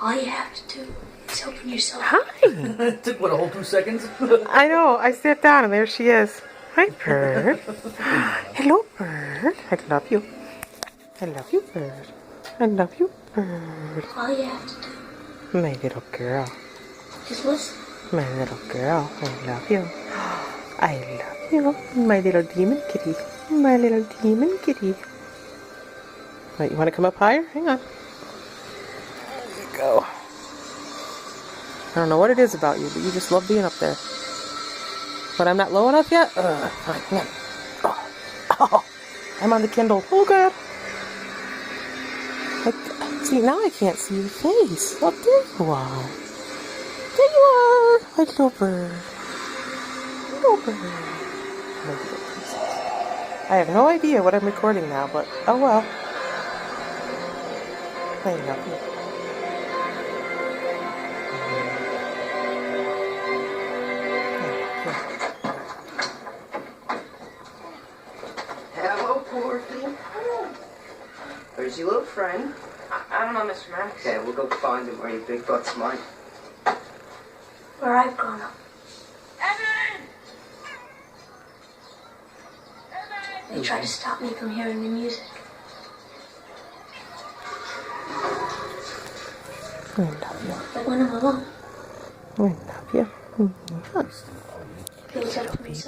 All you have to do is open yourself. Hi. It took, what, a whole 2 seconds? I know. I sat down and there she is. Hi, bird. Hello, bird. I love you. I love you, bird. I love you, bird. All you have to do My little girl. is listen. My little girl. I love you. I love you. My little demon kitty. My little demon kitty. Wait, you want to come up higher? Hang on. There you go. I don't know what it is about you, but you just love being up there. But I'm not low enough yet? Fine, hang on. Oh, I'm on the Kindle. Oh, God. See, now I can't see your face. Oh, there you are. There you are. My little bird. Little bird. My little princess. I have no idea what I'm recording now, but oh well. I love you. Hello, Porky. Where's your little friend? I don't know, Mr. Max. Okay, we'll go find him where your big butt's mine. Where I've grown up. They try to stop me from hearing the music. I love you. But when I'm alone, I love you. it feels like I'm